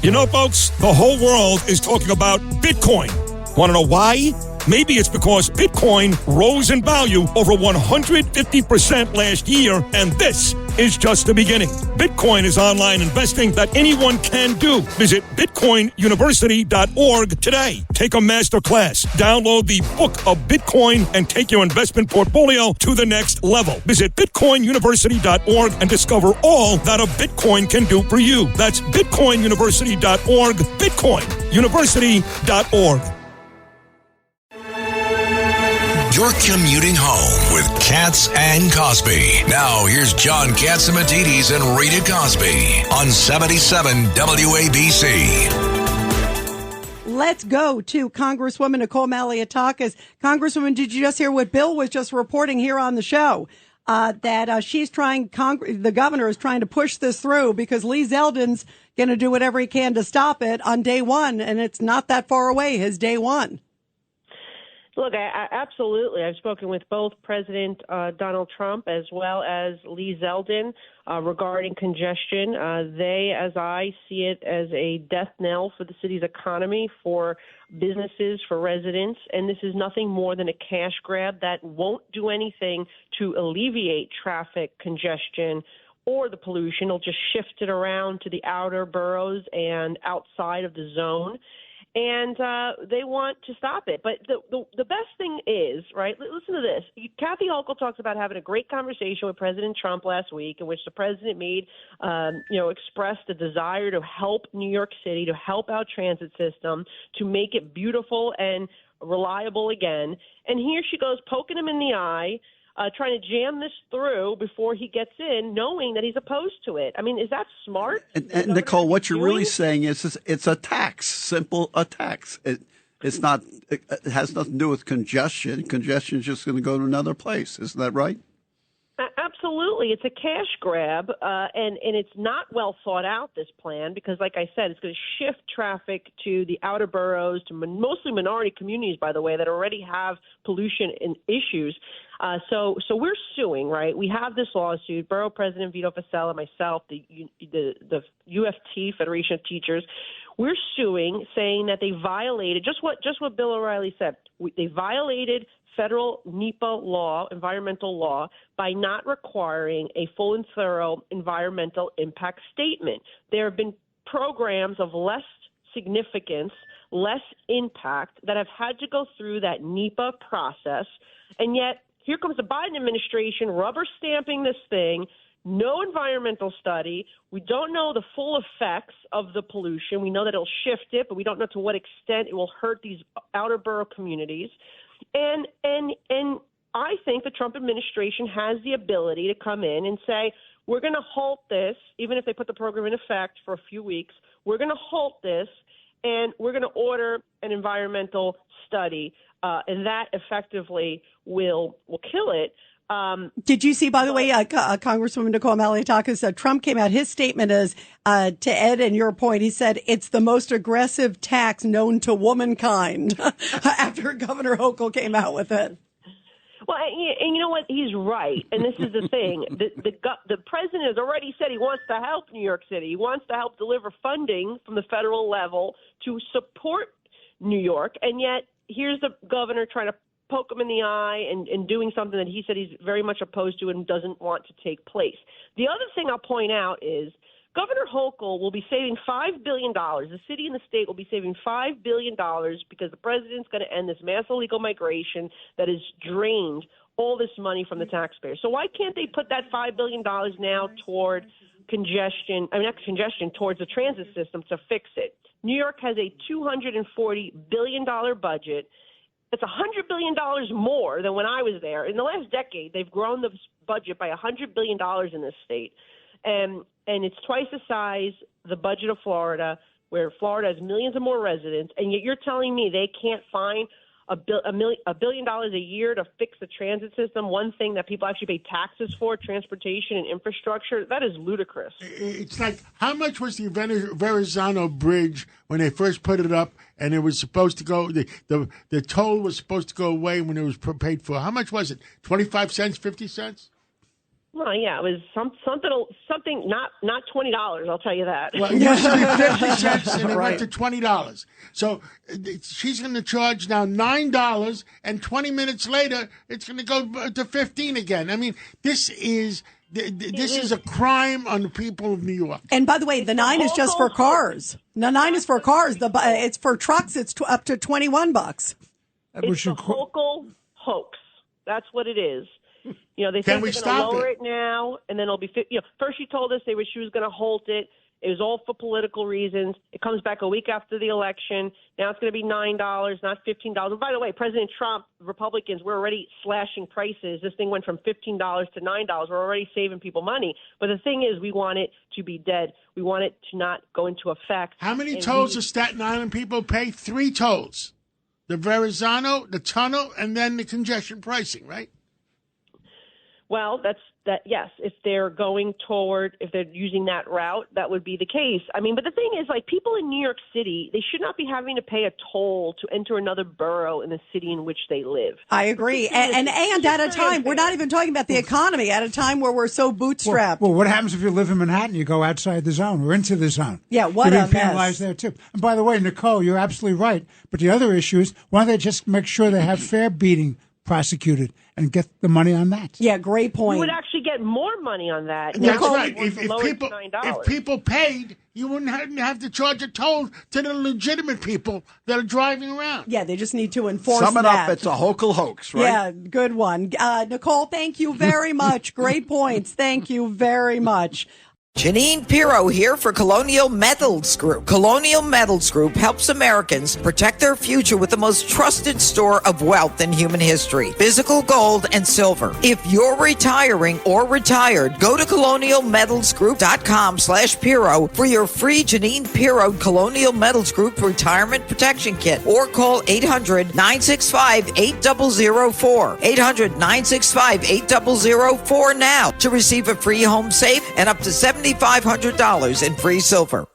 You know, folks, the whole world is talking about Bitcoin. Want to know why? Maybe it's because Bitcoin rose in value over 150% last year, and this is just the beginning. Bitcoin is online investing that anyone can do. Visit bitcoinuniversity.org today. Take a master class. Download the Book of Bitcoin and take your investment portfolio to the next level. Visit bitcoinuniversity.org and discover all that a Bitcoin can do for you. That's bitcoinuniversity.org, bitcoinuniversity.org. You're commuting home with Katz and Cosby. Now, here's John Catsimatidis and Rita Cosby on 77 WABC. Let's go to Congresswoman Nicole Malliotakis. Congresswoman, did you just hear what Bill was just reporting here on the show? That she's trying, the governor is trying to push this through because Lee Zeldin's going to do whatever he can to stop it on day one, and it's not that far away, his day one. Look, I absolutely. I've spoken with both President Donald Trump as well as Lee Zeldin regarding congestion. They, as I see it, as a death knell for the city's economy, for businesses, for residents, and this is nothing more than a cash grab that won't do anything to alleviate traffic congestion or the pollution. It'll just shift it around to the outer boroughs and outside of the zone. And they want to stop it. But the best thing is, right, listen to this. Kathy Hochul talks about having a great conversation with President Trump last week in which the president made, expressed a desire to help New York City, to help our transit system, to make it beautiful and reliable again. And here she goes poking him in the eye, trying to jam this through before he gets in, knowing that he's opposed to it. I mean, is that smart? And Nicole, what you're really saying is it's a tax, simple a tax. It's not. It has nothing to do with congestion. Congestion is just going to go to another place. Isn't that right? Absolutely. It's a cash grab, and it's not well thought out, this plan, because, like I said, it's going to shift traffic to the outer boroughs, to mostly minority communities, by the way, that already have pollution and issues. So we're suing, right? We have this lawsuit. Borough President Vito Fossella, myself, the UFT, Federation of Teachers, we're suing, saying that they violated just what Bill O'Reilly said. They violated federal NEPA law, environmental law, by not requiring a full and thorough environmental impact statement. There have been programs of less significance, less impact, that have had to go through that NEPA process, and yet here comes the Biden administration rubber stamping this thing. No environmental study. We don't know the full effects of the pollution. We know that it'll shift it, but we don't know to what extent it will hurt these outer borough communities. And I think the Trump administration has the ability to come in and say, we're going to halt this, even if they put the program in effect for a few weeks. We're going to halt this, and we're going to order an environmental study, and that effectively will kill it. Did you see, by the way, Congresswoman Nicole Malliotakis, Trump came out, his statement is, to Ed and your point, he said, it's the most aggressive tax known to womankind after Governor Hochul came out with it. Well, and you know what? He's right. And this is the thing. The president has already said he wants to help New York City. He wants to help deliver funding from the federal level to support New York. And yet here's the governor trying to poke him in the eye and doing something that he said he's very much opposed to and doesn't want to take place. The other thing I'll point out is Governor Hochul will be saving $5 billion. The city and the state will be saving $5 billion because the president's going to end this mass illegal migration that has drained all this money from the taxpayers. So why can't they put that $5 billion now toward towards the transit system to fix it? New York has a $240 billion budget. It's $100 billion more than when I was there. In the last decade, they've grown the budget by $100 billion in this state. And it's twice the size, the budget of Florida, where Florida has millions of more residents. And yet you're telling me they can't find $1 billion a year to fix the transit system, one thing that people actually pay taxes for, transportation and infrastructure? That is ludicrous. It's like, how much was the Verrazano Bridge when they first put it up and it was supposed to go, the toll was supposed to go away when it was paid for? How much was it? 25 cents, 50 cents? Well, yeah, it was something not $20. I'll tell you that. Well, it used to be 50 cents, and it Right. went to $20. So she's going to charge now $9, and 20 minutes later, it's going to go to 15 again. I mean, this is a crime on the people of New York. And by the way, the 9 is just for cars. The 9 is for cars. It's for trucks. It's up to $21. It's a local hoax. That's what it is. You know, they Can think we they're going stop to lower it? it now, and then it'll be. First she told us she was going to halt it. It was all for political reasons. It comes back a week after the election. Now it's going to be $9, not $15. And by the way, President Trump, Republicans, we're already slashing prices. This thing went from $15 to $9. We're already saving people money. But the thing is, we want it to be dead. We want it to not go into effect. How many tolls does Staten Island people pay? 3 tolls. The Verrazano, the tunnel, and then the congestion pricing, right? Well, yes, if they're using that route, that would be the case. I mean, but the thing is, people in New York City, they should not be having to pay a toll to enter another borough in the city in which they live. I agree. And at a time, we're not even talking about the economy, at a time where we're so bootstrapped. Well, what happens if you live in Manhattan? You go outside the zone or into the zone. Yeah, what You're a being mess. penalized there, too. And by the way, Nicole, you're absolutely right. But the other issue is, why don't they just make sure they have fare beating prosecuted and get the money on that? Yeah, great point. You would actually get more money on that. That's Now, right. if If people paid, you wouldn't have to charge a toll to the legitimate people that are driving around. Yeah, they just need to enforce Sum it that. up, it's a local hoax, right? Yeah, good one. Nicole, thank you very much. Great points. Thank you very much. Janine Pirro here for Colonial Metals Group. Colonial Metals Group helps Americans protect their future with the most trusted store of wealth in human history, physical gold and silver. If you're retiring or retired, go to colonialmetalsgroup.com/Pirro for your free Janine Pirro Colonial Metals Group Retirement Protection Kit, or call 800-965-8004. 800-965-8004 now to receive a free home safe and up to $7,500 in free silver.